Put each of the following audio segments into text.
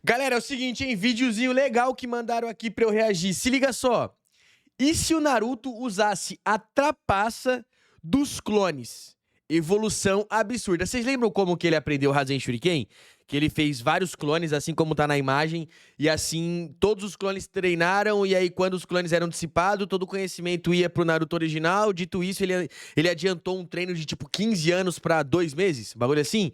Galera, é o seguinte, hein? Videozinho legal que mandaram aqui pra eu reagir. Se liga só. E se o Naruto usasse a trapaça dos clones? Evolução absurda. Vocês lembram como que ele aprendeu o Rasen Shuriken? Que ele fez vários clones, assim como tá na imagem. E assim, todos os clones treinaram. E aí, quando os clones eram dissipados, todo o conhecimento ia pro Naruto original. Dito isso, ele adiantou um treino de tipo 15 anos pra 2 meses. Bagulho assim.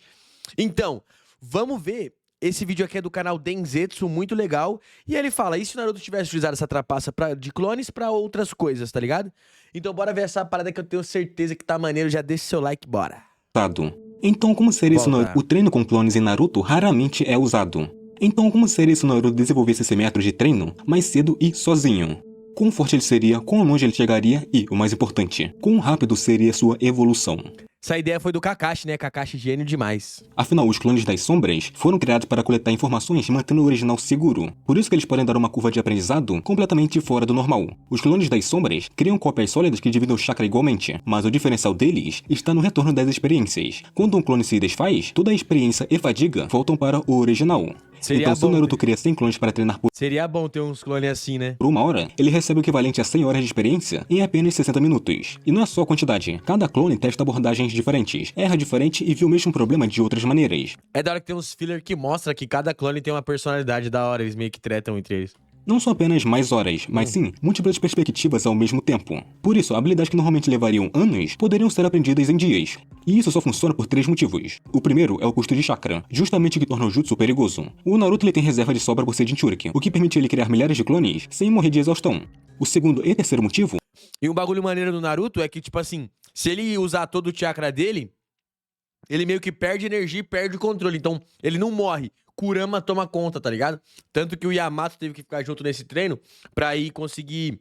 Então, vamos ver. Esse vídeo aqui é do canal Denzetsu, muito legal. E ele fala, e se o Naruto tivesse utilizado essa trapaça de clones pra outras coisas, tá ligado? Então bora ver essa parada que eu tenho certeza que tá maneiro. Já deixa seu like, bora. Então como seria isso? O treino com clones em Naruto raramente é usado. Então como seria se o Naruto desenvolvesse esse método de treino mais cedo e sozinho? Quão forte ele seria, quão longe ele chegaria e, o mais importante, quão rápido seria sua evolução? Essa ideia foi do Kakashi, né? Kakashi gênio demais. Afinal, os clones das sombras foram criados para coletar informações mantendo o original seguro. Por isso que eles podem dar uma curva de aprendizado completamente fora do normal. Os clones das sombras criam cópias sólidas que dividem o chakra igualmente, mas o diferencial deles está no retorno das experiências. Quando um clone se desfaz, toda a experiência e fadiga voltam para o original. Então, se o Naruto cria 100 clones para treinar por... Seria bom ter uns clones assim, né? Por 1 hora, ele recebe o equivalente a 100 horas de experiência em apenas 60 minutos. E não é só a quantidade. Cada clone testa abordagens diferentes, erra diferente e viu o mesmo problema de outras maneiras. É da hora que tem uns filler que mostra que cada clone tem uma personalidade da hora. Eles meio que tretam entre eles. Não são apenas mais horas, mas sim múltiplas perspectivas ao mesmo tempo. Por isso, habilidades que normalmente levariam anos poderiam ser aprendidas em dias. E isso só funciona por 3 motivos. O primeiro é o custo de chakra, justamente o que torna o jutsu perigoso. O Naruto ele tem reserva de sobra por ser Jinchuriki, o que permite ele criar milhares de clones sem morrer de exaustão. O segundo e terceiro motivo... E um bagulho maneiro do Naruto é que, tipo assim, se ele usar todo o chakra dele, ele meio que perde energia e perde o controle. Então, ele não morre. Kurama toma conta, tá ligado? Tanto que o Yamato teve que ficar junto nesse treino pra aí conseguir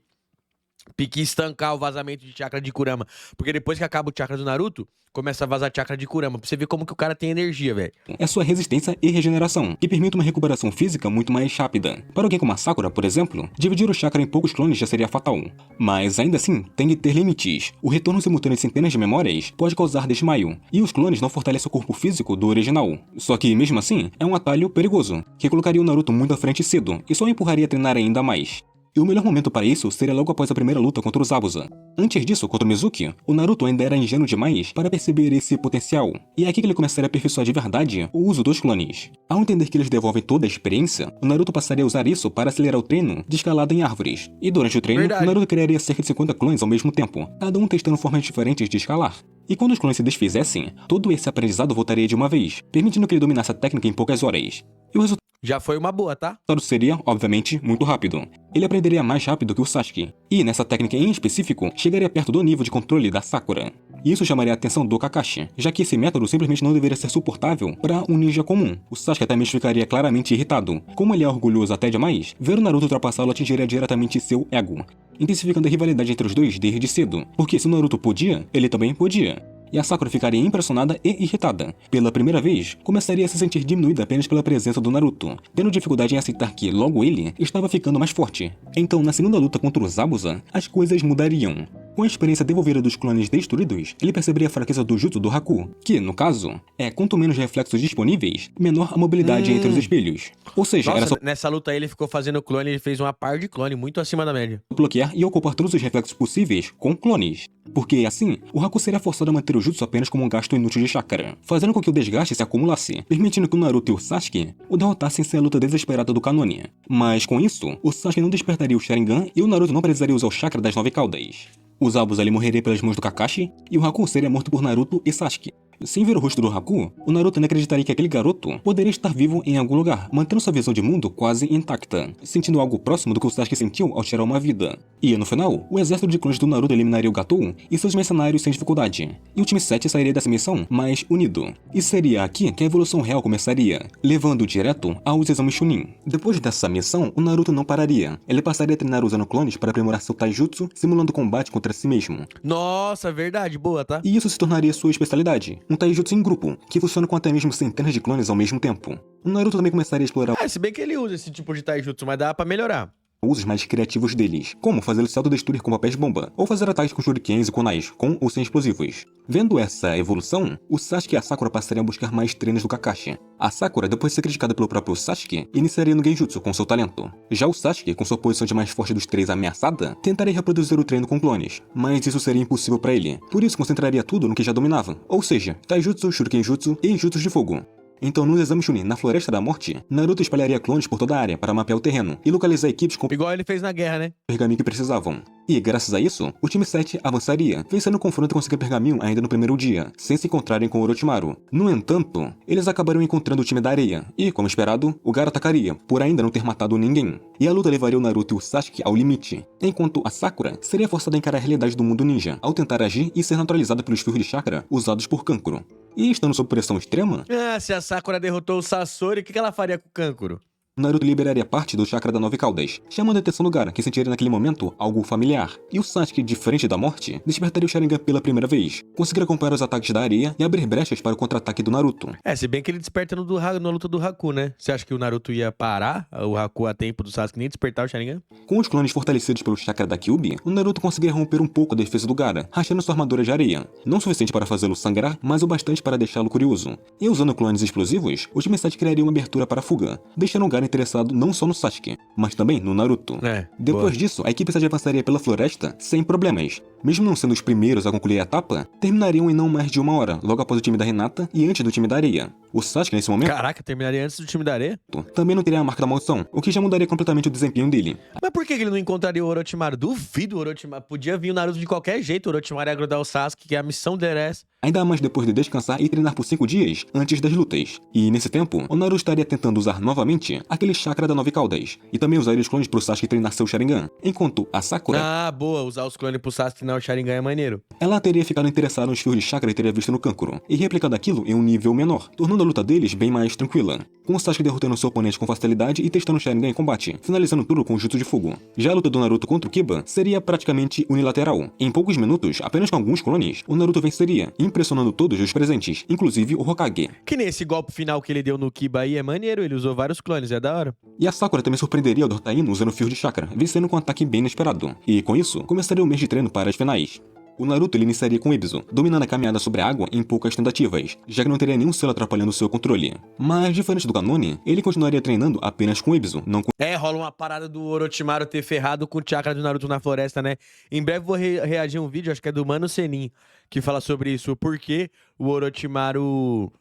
pique estancar o vazamento de chakra de Kurama. Porque depois que acaba o chakra do Naruto, começa a vazar chakra de Kurama. Pra você ver como que o cara tem energia, velho. É sua resistência e regeneração, que permite uma recuperação física muito mais rápida. Para alguém como a Sakura, por exemplo, dividir o chakra em poucos clones já seria fatal. Mas ainda assim, tem que ter limites. O retorno simultâneo de centenas de memórias pode causar desmaio, e os clones não fortalecem o corpo físico do original. Só que, mesmo assim, é um atalho perigoso, que colocaria o Naruto muito à frente cedo, e só o empurraria a treinar ainda mais. E o melhor momento para isso seria logo após a primeira luta contra o Zabuza. Antes disso, contra o Mizuki, o Naruto ainda era ingênuo demais para perceber esse potencial. E é aqui que ele começaria a aperfeiçoar de verdade o uso dos clones. Ao entender que eles devolvem toda a experiência, o Naruto passaria a usar isso para acelerar o treino de escalada em árvores. E durante o treino, o Naruto criaria cerca de 50 clones ao mesmo tempo, cada um testando formas diferentes de escalar. E quando os clones se desfizessem, todo esse aprendizado voltaria de uma vez, permitindo que ele dominasse a técnica em poucas horas. E o resultado já foi uma boa, tá? seria, obviamente, muito rápido. Ele aprenderia mais rápido que o Sasuke, e nessa técnica em específico, chegaria perto do nível de controle da Sakura. E isso chamaria a atenção do Kakashi, já que esse método simplesmente não deveria ser suportável para um ninja comum. O Sasuke até mesmo ficaria claramente irritado. Como ele é orgulhoso até demais, ver o Naruto ultrapassá-lo atingiria diretamente seu ego, intensificando a rivalidade entre os dois desde cedo, porque se o Naruto podia, ele também podia. E a Sakura ficaria impressionada e irritada. Pela primeira vez, começaria a se sentir diminuída apenas pela presença do Naruto, tendo dificuldade em aceitar que, logo ele, estava ficando mais forte. Então, na segunda luta contra o Zabuza, as coisas mudariam. Com a experiência devolvida dos clones destruídos, ele perceberia a fraqueza do jutsu do Haku, que, no caso, é quanto menos reflexos disponíveis, menor a mobilidade entre os espelhos. Ou seja, Nossa, era só nessa luta aí ele ficou fazendo clone, ele fez uma par de clone muito acima da média. bloquear e ocupar todos os reflexos possíveis com clones. Porque, assim, o Haku seria forçado a manter o jutsu apenas como um gasto inútil de chakra, fazendo com que o desgaste se acumulasse, permitindo que o Naruto e o Sasuke o derrotassem sem a luta desesperada do Kanone. Mas com isso, o Sasuke não despertaria o Sharingan e o Naruto não precisaria usar o chakra das 9 caudas. O Zabuza ali morreria pelas mãos do Kakashi, e o Haku seria morto por Naruto e Sasuke. Sem ver o rosto do Haku, o Naruto não acreditaria que aquele garoto poderia estar vivo em algum lugar, mantendo sua visão de mundo quase intacta, sentindo algo próximo do que o Sasuke sentiu ao tirar uma vida. E, no final, o exército de clones do Naruto eliminaria o Gatou e seus mercenários sem dificuldade, e o time 7 sairia dessa missão mais unido. E seria aqui que a evolução real começaria, levando direto aos exames Chunin. Depois dessa missão, o Naruto não pararia. Ele passaria a treinar usando clones para aprimorar seu taijutsu, simulando combate contra si mesmo. Nossa, verdade, boa, tá? E isso se tornaria sua especialidade, um taijutsu em grupo, que funciona com até mesmo centenas de clones ao mesmo tempo. O Naruto também começaria a explorar... Se bem que ele usa esse tipo de taijutsu, mas dá pra melhorar. usos mais criativos deles, como fazê-los se autodestruir com papéis bomba, ou fazer ataques com shurikens e kunais, com ou sem explosivos. Vendo essa evolução, o Sasuke e a Sakura passariam a buscar mais treinos do Kakashi. A Sakura, depois de ser criticada pelo próprio Sasuke, iniciaria no Genjutsu com seu talento. Já o Sasuke, com sua posição de mais forte dos três ameaçada, tentaria reproduzir o treino com clones, mas isso seria impossível para ele, por isso concentraria tudo no que já dominava, ou seja, Taijutsu, Shurikenjutsu e Jutsus de fogo. Então, no exame Chunin na Floresta da Morte, Naruto espalharia clones por toda a área para mapear o terreno e localizar equipes com Igual ele fez na guerra, né? pergaminho que precisavam. E, graças a isso, o time 7 avançaria, vencendo o confronto e conseguindo pergaminho ainda no primeiro dia, sem se encontrarem com Orochimaru. No entanto, eles acabariam encontrando o time da areia, e, como esperado, o Gaara atacaria, por ainda não ter matado ninguém. E a luta levaria o Naruto e o Sasuke ao limite, enquanto a Sakura seria forçada a encarar a realidade do mundo ninja, ao tentar agir e ser neutralizada pelos fios de chakra usados por Kankuro. E estando sob pressão extrema, Se a Sakura derrotou o Sasori, o que ela faria com o Kankuro? Naruto liberaria parte do chakra da Nove Caudas, chamando a atenção do Gaara, que sentiria naquele momento algo familiar. E o Sasuke, de frente da morte, despertaria o Sharingan pela primeira vez, conseguir acompanhar os ataques da areia e abrir brechas para o contra-ataque do Naruto. Se bem que ele desperta na luta do Haku, né? Você acha que o Naruto ia parar o Haku a tempo do Sasuke nem despertar o Sharingan? Com os clones fortalecidos pelo chakra da Kyuubi, o Naruto conseguiria romper um pouco a defesa do Gaara, rachando sua armadura de areia. Não o suficiente para fazê-lo sangrar, mas o bastante para deixá-lo curioso. E usando clones explosivos, o time 7 criaria uma abertura para a fuga, deixando o Gaara interessado não só no Sasuke, mas também no Naruto. Depois disso, a equipe 7 avançaria pela floresta sem problemas. Mesmo não sendo os primeiros a concluir a etapa, terminariam em não mais de 1 hora, logo após o time da Hinata e antes do time da areia. O Sasuke, nesse momento, Caraca, terminaria antes do time da areia? também não teria a marca da maldição, o que já mudaria completamente o desempenho dele. Mas por que ele não encontraria o Orochimaru? Duvido o Orochimaru. Podia vir o Naruto de qualquer jeito, o Orochimaru ia grudar o Sasuke, que a missão dele é essa. Ainda mais depois de descansar e treinar por 5 dias antes das lutas. E nesse tempo, o Naruto estaria tentando usar novamente aquele chakra da Nove Caudas, e também usaria os clones pro Sasuke treinar seu Sharingan, enquanto a Sakura, Boa, usar os clones pro Sasuke treinar o Sharingan é maneiro. ela teria ficado interessada nos fios de chakra e teria visto no Kankuro, e replicado aquilo em um nível menor, tornando a luta deles bem mais tranquila, com o Sasuke derrotando seu oponente com facilidade e testando o Sharingan em combate, finalizando tudo com o Jutsu de fogo. Já a luta do Naruto contra o Kiba seria praticamente unilateral. Em poucos minutos, apenas com alguns clones, o Naruto venceria, impressionando todos os presentes, inclusive o Hokage. Que nem esse golpe final que ele deu no Kiba aí é maneiro, ele usou vários clones, é da hora. E a Sakura também surpreenderia o derrotar Ino usando fios de chakra, vencendo com um ataque bem inesperado. E com isso, começaria o mês de treino para as finais. O Naruto ele iniciaria com Ebisu, dominando a caminhada sobre a água em poucas tentativas, já que não teria nenhum selo atrapalhando seu controle. Mas, diferente do Kanone, ele continuaria treinando apenas com Ebisu, não com... Rola uma parada do Orochimaru ter ferrado com o chakra do Naruto na floresta, né? Em breve vou reagir a um vídeo, acho que é do Mano Senin, que fala sobre isso, porque o Orochimaru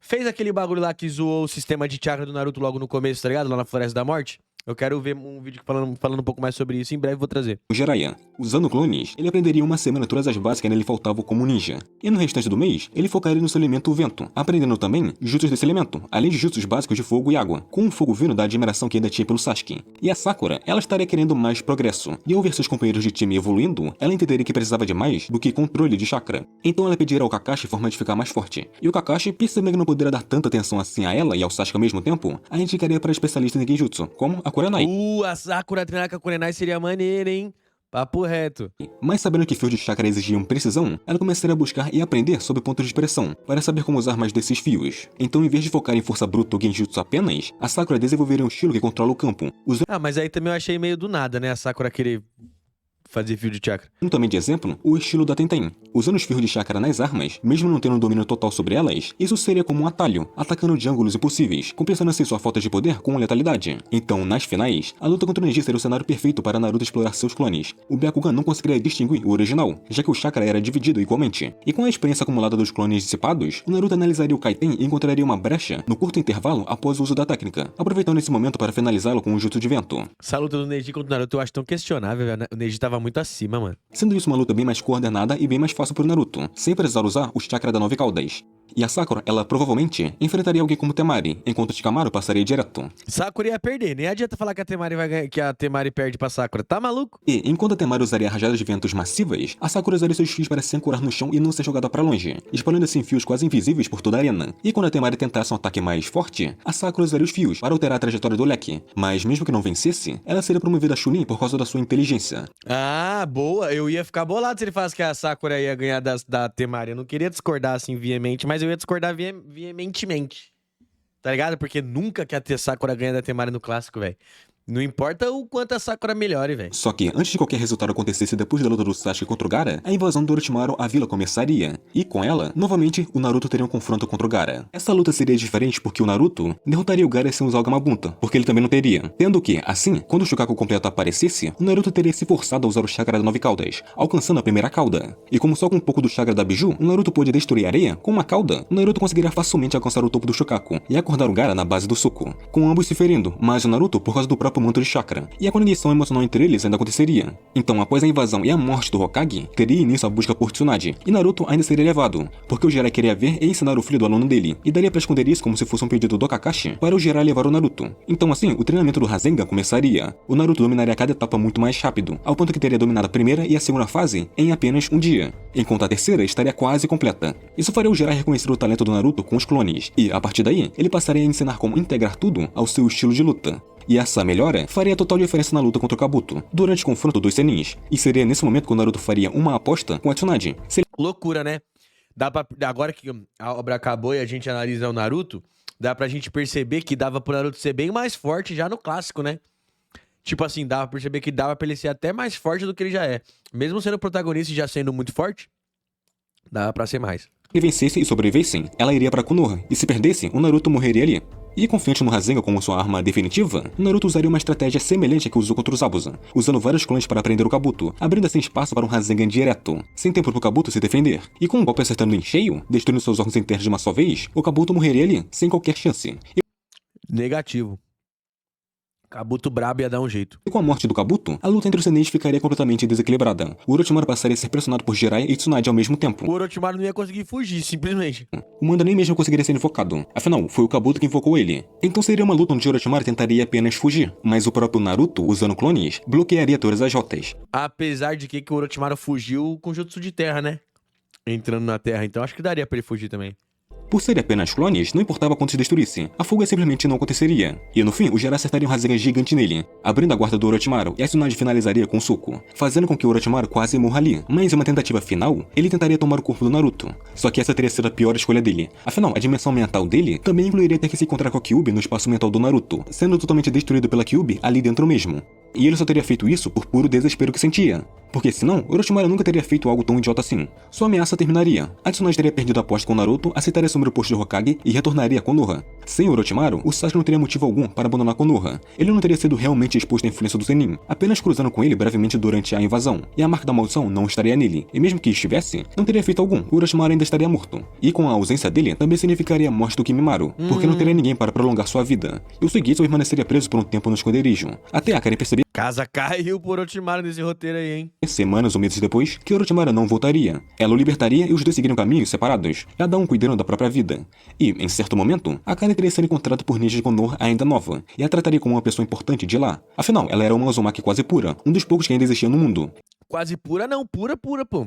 fez aquele bagulho lá que zoou o sistema de chakra do Naruto logo no começo, tá ligado? Lá na Floresta da Morte. Eu quero ver um vídeo falando um pouco mais sobre isso, em breve vou trazer. O Jiraiya. Usando clones, ele aprenderia uma semana todas as bases que ainda lhe faltavam como ninja. E no restante do mês, ele focaria no seu elemento vento, aprendendo também jutsus desse elemento, além de jutsus básicos de fogo e água, com o fogo vindo da admiração que ainda tinha pelo Sasuke. E a Sakura, ela estaria querendo mais progresso, e ao ver seus companheiros de time evoluindo, ela entenderia que precisava de mais do que controle de chakra. Então ela pediria ao Kakashi forma de ficar mais forte. E o Kakashi, percebendo que não poderia dar tanta atenção assim a ela e ao Sasuke ao mesmo tempo, a indicaria para especialistas em Genjutsu, como a Kurenai. A Sakura treinar com a Kurenai seria maneira, hein? Papo reto. Mas sabendo que fios de chakra exigiam precisão, ela começaria a buscar e aprender sobre pontos de pressão, para saber como usar mais desses fios. Então, em vez de focar em força bruta ou genjutsu apenas, a Sakura desenvolveria um estilo que controla o campo, usando Mas aí também eu achei meio do nada, né? A Sakura querer fazer fio de chakra. também de exemplo o estilo da Tenten. Usando os fios de chakra nas armas, mesmo não tendo um domínio total sobre elas, isso seria como um atalho, atacando de ângulos impossíveis, compensando assim sua falta de poder com letalidade. Então, nas finais, a luta contra o Neji seria o cenário perfeito para Naruto explorar seus clones. O Byakugan não conseguiria distinguir o original, já que o chakra era dividido igualmente. E com a experiência acumulada dos clones dissipados, o Naruto analisaria o Kaiten e encontraria uma brecha no curto intervalo após o uso da técnica, aproveitando esse momento para finalizá-lo com um jutsu de vento. Essa luta do Neji contra o Naruto eu acho tão questionável, velho. O Neji tava muito acima, mano. Sendo isso uma luta bem mais coordenada e bem mais fácil para o Naruto, sem precisar usar os chakra da Nove Caudas. E a Sakura, ela provavelmente enfrentaria alguém como Temari, enquanto Shikamaru passaria direto. Sakura ia perder, nem adianta falar que a Temari vai ganhar, que a Temari perde pra Sakura, tá maluco? E, enquanto a Temari usaria rajadas de ventos massivas, a Sakura usaria seus fios para se ancorar no chão e não ser jogada para longe, espalhando assim fios quase invisíveis por toda a arena. E quando a Temari tentasse um ataque mais forte, a Sakura usaria os fios para alterar a trajetória do leque. Mas mesmo que não vencesse, ela seria promovida a Chunin por causa da sua inteligência. Boa, eu ia ficar bolado se ele falasse que a Sakura ia ganhar da Temari. Eu não queria discordar assim veemente, mas eu ia discordar veementemente. Tá ligado? Porque nunca que a Sakura ganha da Temari no clássico, velho. Não importa o quanto a Sakura melhore, velho. Só que, antes de qualquer resultado acontecesse depois da luta do Sasuke contra o Gaara, a invasão do Orochimaru à vila começaria. E com ela, novamente, o Naruto teria um confronto contra o Gaara. Essa luta seria diferente porque o Naruto derrotaria o Gaara sem usar o Gamabunta, porque ele também não teria. Tendo que, assim, quando o Shukaku completo aparecesse, o Naruto teria se forçado a usar o chakra da 9 caudas, alcançando a primeira cauda. E como só com um pouco do chakra da Biju, o Naruto pôde destruir a areia, com uma cauda, o Naruto conseguiria facilmente alcançar o topo do Shukaku e acordar o Gaara na base do soco, com ambos se ferindo, mas o Naruto por causa do próprio manto de chakra. E a conexão emocional entre eles ainda aconteceria. Então, após a invasão e a morte do Hokage, teria início a busca por Tsunade, e Naruto ainda seria levado, porque o Jiraiya queria ver e ensinar o filho do aluno dele, e daria pra esconder isso como se fosse um pedido do Kakashi para o Jiraiya levar o Naruto. Então assim, o treinamento do Rasengan começaria. O Naruto dominaria cada etapa muito mais rápido, ao ponto que teria dominado a primeira e a segunda fase em apenas um dia, enquanto a terceira estaria quase completa. Isso faria o Jiraiya reconhecer o talento do Naruto com os clones, e a partir daí, ele passaria a ensinar como integrar tudo ao seu estilo de luta. E essa melhora faria total diferença na luta contra o Kabuto, durante o confronto dos Senins. E seria nesse momento que o Naruto faria uma aposta com a Tsunade. Loucura, né? Agora que a obra acabou e a gente analisa o Naruto, dá pra gente perceber que dava pro Naruto ser bem mais forte já no clássico, né? Tipo assim, dava pra perceber que dava pra ele ser até mais forte do que ele já é. Mesmo sendo protagonista e já sendo muito forte, dava pra ser mais. Se ele vencesse e sobrevivessem, ela iria pra Konoha. E se perdesse, o Naruto morreria ali. E confiante no Rasengan como sua arma definitiva, Naruto usaria uma estratégia semelhante à que usou contra os Zabuza, usando vários clones para prender o Kabuto, abrindo assim espaço para um Rasengan direto, sem tempo pro Kabuto se defender. E com um golpe acertando em cheio, destruindo seus órgãos internos de uma só vez, o Kabuto morreria ali, sem qualquer chance. Negativo. Kabuto brabo ia dar um jeito. E com a morte do Kabuto, a luta entre os Senins ficaria completamente desequilibrada. O Orochimaru passaria a ser pressionado por Jiraiya e Tsunade ao mesmo tempo. O Orochimaru não ia conseguir fugir, simplesmente. O Manda nem mesmo conseguiria ser invocado. Afinal, foi o Kabuto que invocou ele. Então seria uma luta onde Orochimaru tentaria apenas fugir, mas o próprio Naruto, usando clones, bloquearia todas as rotas. Apesar de que o Orochimaru fugiu com jutsu de terra, né? Entrando na terra, então acho que daria pra ele fugir também. Por serem apenas clones, não importava quanto se destruísse, a fuga simplesmente não aconteceria. E no fim, o Jiraiya acertaria um Rasengan gigante nele, abrindo a guarda do Orochimaru, e a Tsunade finalizaria com um soco, fazendo com que o Orochimaru quase morra ali. Mas em uma tentativa final, ele tentaria tomar o corpo do Naruto. Só que essa teria sido a pior escolha dele. Afinal, a dimensão mental dele também incluiria ter que se encontrar com a Kyuubi no espaço mental do Naruto, sendo totalmente destruído pela Kyuubi ali dentro mesmo. E ele só teria feito isso por puro desespero que sentia. Porque senão, Orochimaru nunca teria feito algo tão idiota assim. Sua ameaça terminaria. A Tsunade teria perdido a aposta com Naruto, aceitaria assumir o posto de Hokage e retornaria a Konoha. Sem Orochimaru, o Sasuke não teria motivo algum para abandonar Konoha. Ele não teria sido realmente exposto à influência do Zenin, apenas cruzando com ele brevemente durante a invasão. E a marca da maldição não estaria nele. E mesmo que estivesse, não teria feito algum. O Orochimaru ainda estaria morto. E com a ausência dele, também significaria a morte do Kimimaro, porque não teria ninguém para prolongar sua vida. E o Suigetsu permaneceria preso por um tempo no esconderijo. Até Akari perceber Casa caiu por Orochimaru nesse roteiro aí, hein? semanas ou meses depois, que Orochimaru não voltaria. Ela o libertaria e os dois seguiriam caminhos separados, cada um cuidando da própria vida. E, em certo momento, Akane teria sido encontrada por ninjas de Konoha ainda nova, e a trataria como uma pessoa importante de lá. Afinal, ela era uma Uzumaki quase pura, um dos poucos que ainda existia no mundo. Quase pura não, pura, pô.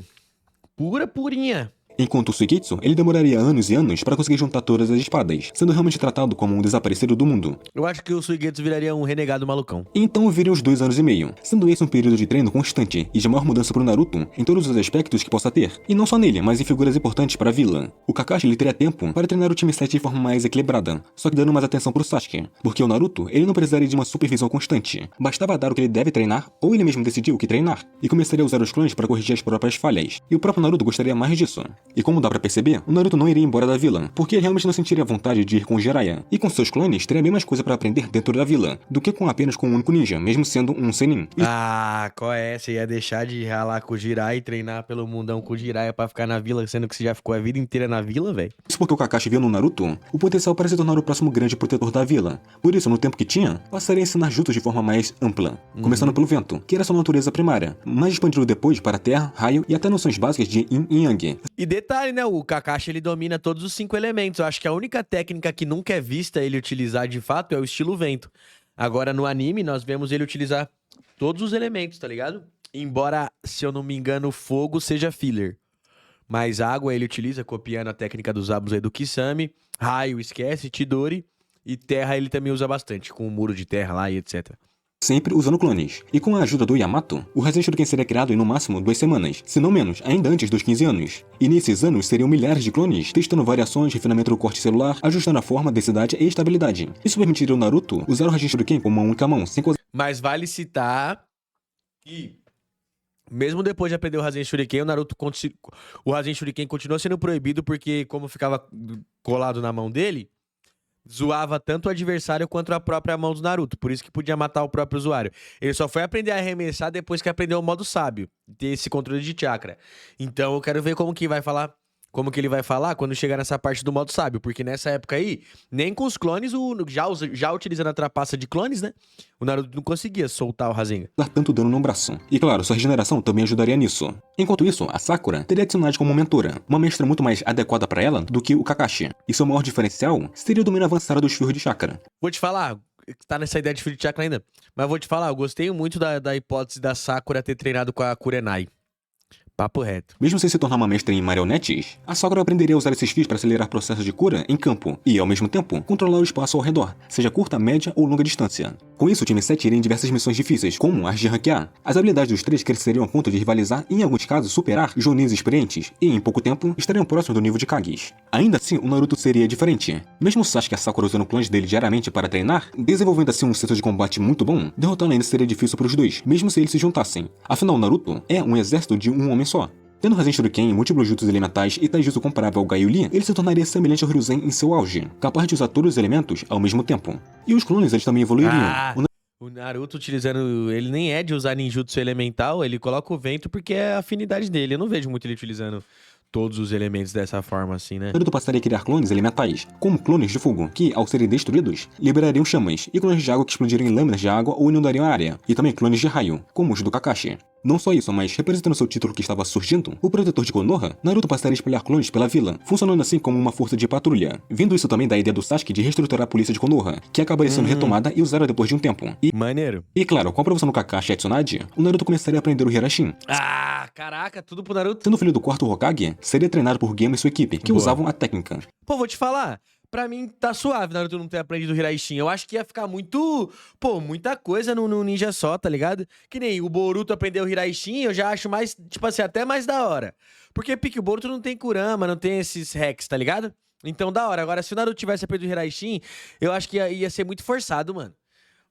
Pura, purinha. Enquanto o Suigetsu, ele demoraria anos e anos para conseguir juntar todas as espadas, sendo realmente tratado como um desaparecido do mundo. Eu acho que o Suigetsu viraria um renegado malucão. Então viriam os 2 anos e meio, sendo esse um período de treino constante e de maior mudança pro Naruto em todos os aspectos que possa ter, e não só nele, mas em figuras importantes para a vila. O Kakashi ele teria tempo para treinar o time 7 de forma mais equilibrada, só que dando mais atenção pro Sasuke, porque o Naruto ele não precisaria de uma supervisão constante, bastava dar o que ele deve treinar ou ele mesmo decidir o que treinar, e começaria a usar os clones para corrigir as próprias falhas, e o próprio Naruto gostaria mais disso. E como dá pra perceber, o Naruto não iria embora da vila, porque ele realmente não sentiria vontade de ir com o Jiraiya, e com seus clones teria bem mais coisa para aprender dentro da vila, do que com apenas com um único ninja, mesmo sendo um Zenin. Ah, qual é? Você ia deixar de ralar com o Jiraiya e treinar pelo mundão com o Jiraiya pra ficar na vila, sendo que você já ficou a vida inteira na vila, velho? Isso porque o Kakashi viu no Naruto o potencial para se tornar o próximo grande protetor da vila. Por isso, no tempo que tinha, passaria a ensinar juntos de forma mais ampla, começando pelo vento, que era sua natureza primária, mas expandindo depois para terra, raio e até noções básicas de Yin e Yang. E detalhe, né? O Kakashi, ele domina todos os 5 elementos. Eu acho que a única técnica que nunca é vista ele utilizar de fato é o estilo vento. Agora, no anime, nós vemos ele utilizar todos os elementos, tá ligado? Embora, se eu não me engano, fogo seja filler. Mas água ele utiliza, copiando a técnica dos Zabuza aí do Kisame. Raio, esquece, Chidori. E terra ele também usa bastante, com o muro de terra lá e etc. Sempre usando clones. E com a ajuda do Yamato, o Rasen Shuriken seria criado em no máximo 2 semanas, se não menos, ainda antes dos 15 anos. E nesses anos seriam milhares de clones, testando variações, refinamento do corte celular, ajustando a forma, densidade e estabilidade. Isso permitiria ao Naruto usar o Rasen Shuriken com uma única mão, sem Mas vale citar que, mesmo depois de aprender o Rasen Shuriken, o Rasen Shuriken continuou sendo proibido porque, como ficava colado na mão dele, zoava tanto o adversário quanto a própria mão do Naruto. Por isso que podia matar o próprio usuário. Ele só foi aprender a arremessar depois que aprendeu o modo sábio, ter esse controle de chakra. Então eu quero ver como que ele vai falar quando chegar nessa parte do modo sábio, porque nessa época aí, nem com os clones, já utilizando a trapaça de clones, né? O Naruto não conseguia soltar o Rasengan. Dar tanto dano no braço. E claro, sua regeneração também ajudaria nisso. Enquanto isso, a Sakura teria Tsunade como mentora, uma mestra muito mais adequada para ela do que o Kakashi. E seu maior diferencial seria o domínio avançado dos fios de chakra. Vou te falar, tá nessa ideia de fio de chakra ainda, mas vou te falar, eu gostei muito da hipótese da Sakura ter treinado com a Kurenai. Papo reto. Mesmo sem se tornar uma mestra em marionetes, a Sakura aprenderia a usar esses fios para acelerar processos de cura em campo e, ao mesmo tempo, controlar o espaço ao redor, seja curta, média ou longa distância. Com isso, o time 7 iria em diversas missões difíceis, como as de ranquear. As habilidades dos três cresceriam a ponto de rivalizar e, em alguns casos, superar Jonins experientes e, em pouco tempo, estariam próximos do nível de Kagis. Ainda assim, o Naruto seria diferente. Mesmo o Sasuke e a Sakura usando clones dele diariamente para treinar, desenvolvendo assim um senso de combate muito bom, derrotá-lo ainda seria difícil para os dois, mesmo se eles se juntassem. Afinal, Naruto é um exército de um homem só. Tendo Rasen Shuriken, múltiplos jutsus elementais e taijutsu comparável ao Gyuuli, ele se tornaria semelhante ao Hiruzen em seu auge, capaz de usar todos os elementos ao mesmo tempo. E os clones eles também evoluiriam. O Naruto utilizando... Ele nem é de usar ninjutsu elemental, ele coloca o vento porque é a afinidade dele. Eu não vejo muito ele utilizando todos os elementos dessa forma assim, né? Naruto passaria a criar clones elementais, como clones de fogo, que, ao serem destruídos, liberariam chamas, e clones de água que explodiriam em lâminas de água ou inundariam a área, e também clones de raio, como os do Kakashi. Não só isso, mas representando seu título que estava surgindo, o protetor de Konoha, Naruto passaria a espalhar clones pela vila, funcionando assim como uma força de patrulha. Vindo isso também da ideia do Sasuke de reestruturar a polícia de Konoha, que acabaria sendo retomada e usada depois de um tempo. Maneiro. E claro, com a aprovação do Kakashi e Tsunade, o Naruto começaria a aprender o Hirashin. Ah, caraca, tudo pro Naruto. Sendo filho do quarto Hokage, seria treinado por Geama e sua equipe, que usavam a técnica. Pô, vou te falar. Pra mim, tá suave Naruto não ter aprendido o Hiraishin. Eu acho que ia ficar muito... Pô, muita coisa no ninja só, tá ligado? Que nem o Boruto aprendeu o Hiraishin, eu já acho mais... Tipo assim, até mais da hora. Porque pique, o Boruto não tem Kurama, não tem esses hacks, tá ligado? Então, da hora. Agora, se o Naruto tivesse aprendido o Hiraishin, eu acho que ia ser muito forçado, mano.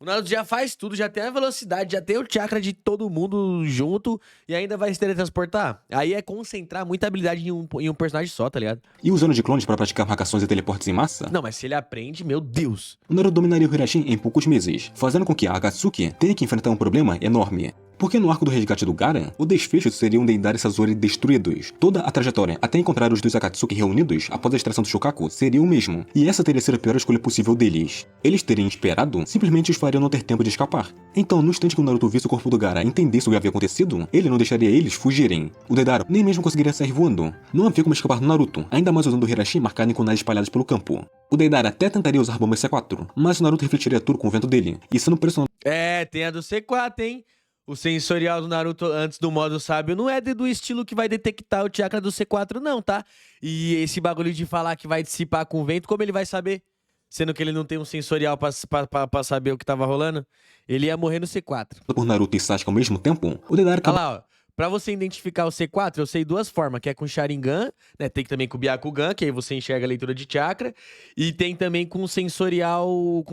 O Naruto já faz tudo, já tem a velocidade, já tem o chakra de todo mundo junto e ainda vai se teletransportar. Aí é concentrar muita habilidade em um personagem só, tá ligado? E usando de clones para praticar marcações e teleportes em massa? Não, mas se ele aprende, meu Deus. O Naruto dominaria o Hirashin em poucos meses, fazendo com que a Akatsuki tenha que enfrentar um problema enorme. Porque no arco do resgate do Gaara, o desfecho seria um Deidara e Sasori destruídos. Toda a trajetória até encontrar os dois Akatsuki reunidos após a extração do Shokaku seria o mesmo, e essa teria sido a pior escolha possível deles. Eles teriam esperado, simplesmente os fariam não ter tempo de escapar. Então, no instante que o Naruto visse o corpo do Gaara e entendesse o que havia acontecido, ele não deixaria eles fugirem. O Deidara nem mesmo conseguiria sair voando. Não havia como escapar do Naruto, ainda mais usando o Hirashin marcado em kunais espalhados pelo campo. O Deidara até tentaria usar bombas C4, mas o Naruto refletiria tudo com o vento dele, e sendo pressionado... É, tem a do C4, hein? O sensorial do Naruto antes do modo sábio não é do estilo que vai detectar o chakra do C4 não, tá? E esse bagulho de falar que vai dissipar com o vento, como ele vai saber? Sendo que ele não tem um sensorial pra saber o que tava rolando, ele ia morrer no C4. Por Naruto e Sasuke ao mesmo tempo, o Deidara... Olha lá, ó. Pra você identificar o C4, eu sei duas formas, que é com Sharingan, né? Tem também com o Byakugan, que aí você enxerga a leitura de chakra, e tem também com o sensorial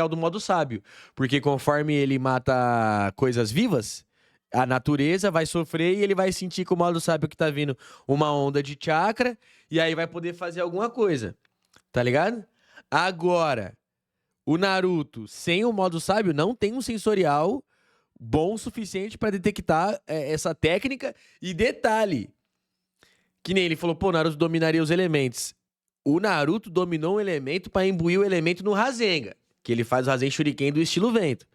do modo sábio, porque conforme ele mata coisas vivas, a natureza vai sofrer e ele vai sentir com o modo sábio que tá vindo uma onda de chakra, e aí vai poder fazer alguma coisa, tá ligado? Agora, o Naruto sem o modo sábio não tem um sensorial bom o suficiente pra detectar essa técnica. E detalhe, que nem ele falou, pô, o Naruto dominaria os elementos. O Naruto dominou um elemento pra imbuir o elemento no Rasengan, que ele faz o Rasen Shuriken do estilo vento.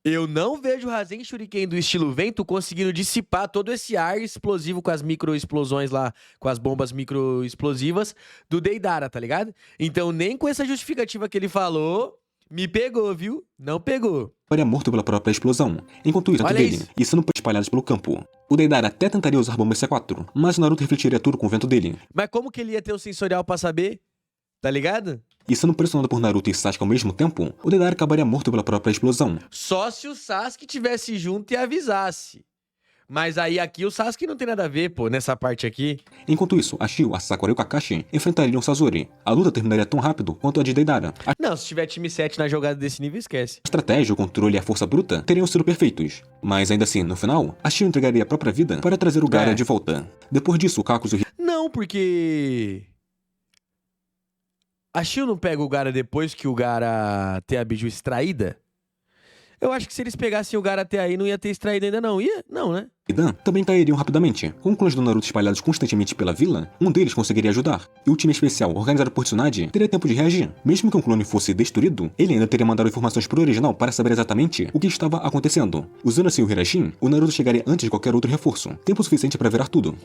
Eu não vejo o Rasen Shuriken do estilo vento conseguindo dissipar todo esse ar explosivo com as microexplosões lá, com as bombas microexplosivas do Deidara, tá ligado? Então nem com essa justificativa que ele falou... Me pegou, viu? Não pegou. Estaria morto pela própria explosão. Enquanto isso, dele, e sendo espalhados pelo campo. O Deidara até tentaria usar bombas C4, mas o Naruto refletiria tudo com o vento dele. Mas como que ele ia ter o sensorial pra saber? Tá ligado? E sendo pressionado por Naruto e Sasuke ao mesmo tempo, o Deidara acabaria morto pela própria explosão. Só se o Sasuke tivesse junto e avisasse. Mas aí aqui o Sasuke não tem nada a ver, pô, nessa parte aqui. Enquanto isso, a Shio, a Sakura e o Kakashi enfrentariam o Sasori. A luta terminaria tão rápido quanto a de Deidara. A Não, se tiver time 7 na jogada desse nível, esquece. estratégia, o controle e a força bruta teriam sido perfeitos. Mas ainda assim, no final, a Shio entregaria a própria vida para trazer o Gaara de volta. Depois disso, o Kakuzu Não, porque... A Shio não pega o Gaara depois que o Gaara ter a Biju extraída? Eu acho que se eles pegassem o Gaara até aí, não ia ter extraído ainda não. Ia? Não, né? e Dan também cairiam rapidamente. Com clãs do Naruto espalhados constantemente pela vila, um deles conseguiria ajudar, e o time especial, organizado por Tsunade, teria tempo de reagir. Mesmo que um clone fosse destruído, ele ainda teria mandado informações pro original para saber exatamente o que estava acontecendo. Usando assim o Hirashin, o Naruto chegaria antes de qualquer outro reforço, tempo suficiente para virar tudo.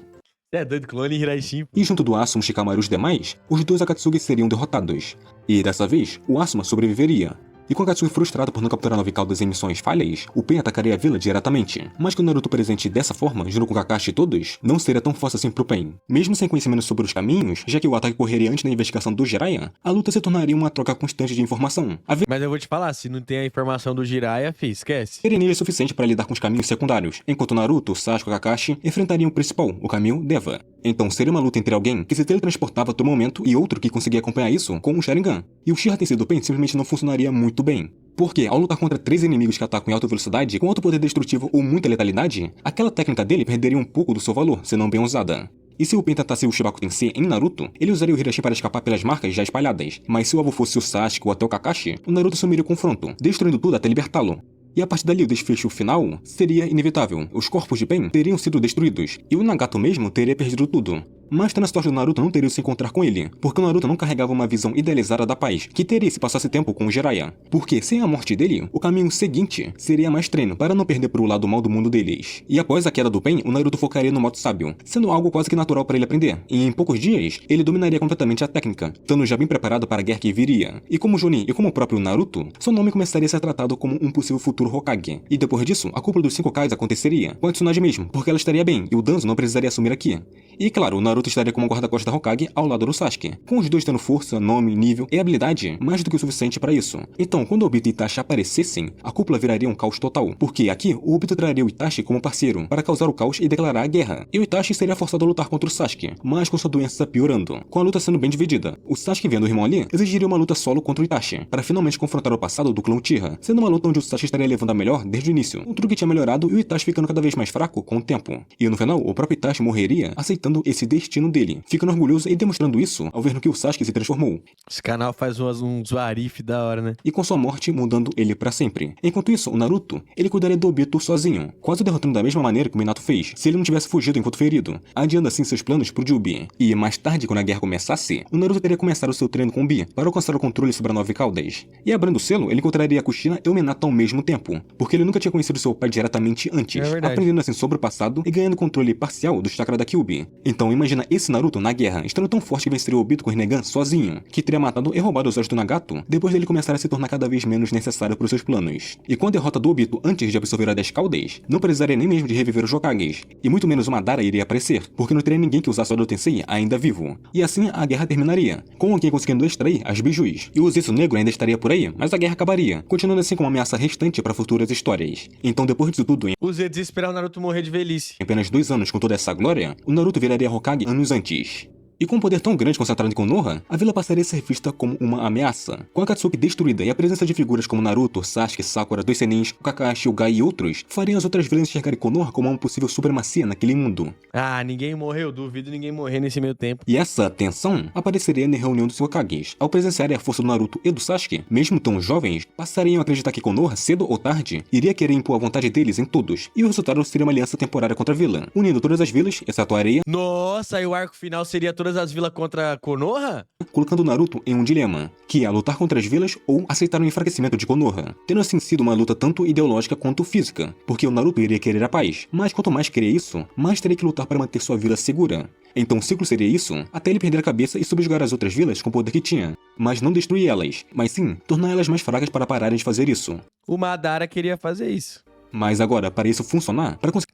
É doido, clone Hirashin. E junto do Asuma, Shikamaru e os demais, os dois Akatsuki seriam derrotados. E dessa vez, o Asuma sobreviveria. E com Akatsuki frustrado por não capturar 9 caudas em missões falhas, o Pen atacaria a vila diretamente. Mas com o Naruto presente dessa forma, junto com Kakashi e todos, não seria tão fácil assim pro Pen. Mesmo sem conhecimento sobre os caminhos, já que o ataque correria antes da investigação do Jiraiya, a luta se tornaria uma troca constante de informação. Mas eu vou te falar, se não tem a informação do Jiraiya, fi, esquece. Seria nele suficiente para lidar com os caminhos secundários, enquanto Naruto, Sasuke e Kakashi enfrentariam o principal, o caminho Deva. Então seria uma luta entre alguém que se teletransportava a todo momento e outro que conseguia acompanhar isso com o Sharingan. E o Uchiha Tensei do Pen simplesmente não funcionaria muito bem. Porque, ao lutar contra 3 inimigos que atacam em alta velocidade, com alto poder destrutivo ou muita letalidade, aquela técnica dele perderia um pouco do seu valor, se não bem usada. E se o Pen tentasse o Shibaku Tensei em Naruto, ele usaria o Hirashin para escapar pelas marcas já espalhadas. Mas se o alvo fosse o Sasuke ou até o Kakashi, o Naruto assumiria o confronto, destruindo tudo até libertá-lo. E a partir dali o desfecho final seria inevitável. Os corpos de Pen teriam sido destruídos, e o Nagato mesmo teria perdido tudo. Mas na sorte do Naruto não teria se encontrar com ele, porque o Naruto não carregava uma visão idealizada da paz, que teria se passasse tempo com o Jiraiya. Porque sem a morte dele, o caminho seguinte seria mais treino, para não perder pro lado mal do mundo deles. E após a queda do Pen, o Naruto focaria no modo sábio, sendo algo quase que natural para ele aprender. E em poucos dias, ele dominaria completamente a técnica, estando já bem preparado para a guerra que viria. E como Jonin e como o próprio Naruto, seu nome começaria a ser tratado como um possível futuro Hokage. E depois disso, a cúpula dos 5 Kages aconteceria, com a Tsunade mesmo, porque ela estaria bem, e o Danzo não precisaria assumir aqui. E claro, o Naruto estaria como guarda-costas da Hokage ao lado do Sasuke, com os dois tendo força, nome, nível e habilidade mais do que o suficiente para isso. Então, quando Obito e Itachi aparecessem, a cúpula viraria um caos total, porque aqui o Obito traria o Itachi como parceiro, para causar o caos e declarar a guerra. E o Itachi seria forçado a lutar contra o Sasuke, mas com sua doença piorando, com a luta sendo bem dividida. O Sasuke, vendo o irmão ali, exigiria uma luta solo contra o Itachi, para finalmente confrontar o passado do clã Uchiha, sendo uma luta onde o Sasuke estaria levando a melhor desde o início. O truque tinha melhorado e o Itachi ficando cada vez mais fraco com o tempo. E no final, o próprio Itachi morreria aceitando esse destino dele, ficando orgulhoso e demonstrando isso ao ver no que o Sasuke se transformou. Esse canal faz uns warif da hora, né? E com sua morte mudando ele pra sempre. Enquanto isso, o Naruto, ele cuidaria do Obito sozinho, quase o derrotando da mesma maneira que o Minato fez, se ele não tivesse fugido enquanto ferido, adiando assim seus planos pro Jubi. E mais tarde, quando a guerra começasse, o Naruto teria começado seu treino com o Bi, para alcançar o controle sobre a 9 caudas. E abrindo o selo, ele encontraria a Kushina e o Minato ao mesmo tempo, porque ele nunca tinha conhecido seu pai diretamente antes, aprendendo assim sobre o passado e ganhando controle parcial do chakra da Kyuubi. Então imagina esse Naruto na guerra, estando tão forte que venceria o Obito com o Rinnegan sozinho, que teria matado e roubado os olhos do Nagato, depois dele começar a se tornar cada vez menos necessário para os seus planos. E com a derrota do Obito antes de absorver a 10 caudas, não precisaria nem mesmo de reviver os Hokages, e muito menos o Madara iria aparecer, porque não teria ninguém que usasse o Oda Tensei ainda vivo. E assim a guerra terminaria, com alguém conseguindo extrair as bijus. E o Zetsu Negro ainda estaria por aí, mas a guerra acabaria, continuando assim como uma ameaça restante para futuras histórias. Então depois disso tudo, O Zetsu esperar o Naruto morrer de velhice. em apenas 2 anos com toda essa glória, o Naruto viraria Hokage anos antes. E com um poder tão grande concentrado em Konoha, a vila passaria a ser vista como uma ameaça. Com a Akatsuki destruída e a presença de figuras como Naruto, Sasuke, Sakura, dois Senins, o Kakashi, o Gai e outros, fariam as outras vilas enxergarem Konoha como uma possível supremacia naquele mundo. Ah, ninguém morreu. Duvido ninguém morrer nesse meio tempo. E essa tensão apareceria na reunião dos Hokages. Ao presenciarem a força do Naruto e do Sasuke, mesmo tão jovens, passariam a acreditar que Konoha, cedo ou tarde, iria querer impor a vontade deles em todos. E o resultado seria uma aliança temporária contra a vila, unindo todas as vilas, exceto a areia. Nossa, e o arco final seria todas as vilas contra Konoha? Colocando Naruto em um dilema, que é lutar contra as vilas ou aceitar o enfraquecimento de Konoha, tendo assim sido uma luta tanto ideológica quanto física, porque o Naruto iria querer a paz, mas quanto mais querer isso, mais teria que lutar para manter sua vila segura. Então o ciclo seria isso, até ele perder a cabeça e subjugar as outras vilas com o poder que tinha, mas não destruir elas, mas sim tornar elas mais fracas para pararem de fazer isso. O Madara queria fazer isso. Mas agora, para isso funcionar, para conseguir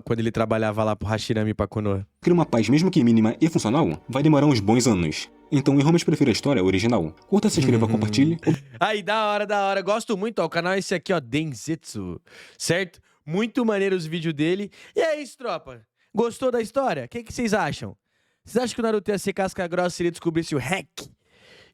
Quando ele trabalhava lá pro Hashirama e pra Konoha. uma paz mesmo que mínima e funcional, vai demorar uns bons anos. Então eu realmente prefiro a história original. Curta, se inscreva, compartilhe. Aí, da hora, da hora. Gosto muito, ó. O canal é esse aqui, ó, Densetsu. Certo? Muito maneiro os vídeos dele. E é isso, tropa. Gostou da história? O que vocês acham? Vocês acham que o Naruto ia ser casca grossa se ele descobrisse o hack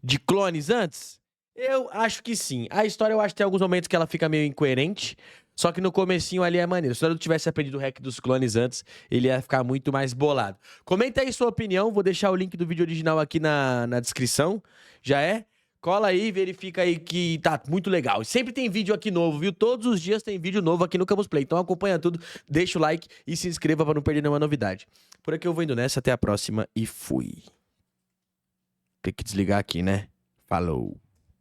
de clones antes? Eu acho que sim. A história eu acho que tem alguns momentos que ela fica meio incoerente. Só que no comecinho ali é maneiro. Se o Naruto tivesse aprendido o hack dos clones antes, ele ia ficar muito mais bolado. Comenta aí sua opinião. Vou deixar o link do vídeo original aqui na descrição. Já é? Cola aí, verifica aí que tá muito legal. E sempre tem vídeo aqui novo, viu? Todos os dias tem vídeo novo aqui no Campus Play. Então acompanha tudo, deixa o like e se inscreva para não perder nenhuma novidade. Por aqui eu vou indo nessa, até a próxima e fui. Tem que desligar aqui, né? Falou.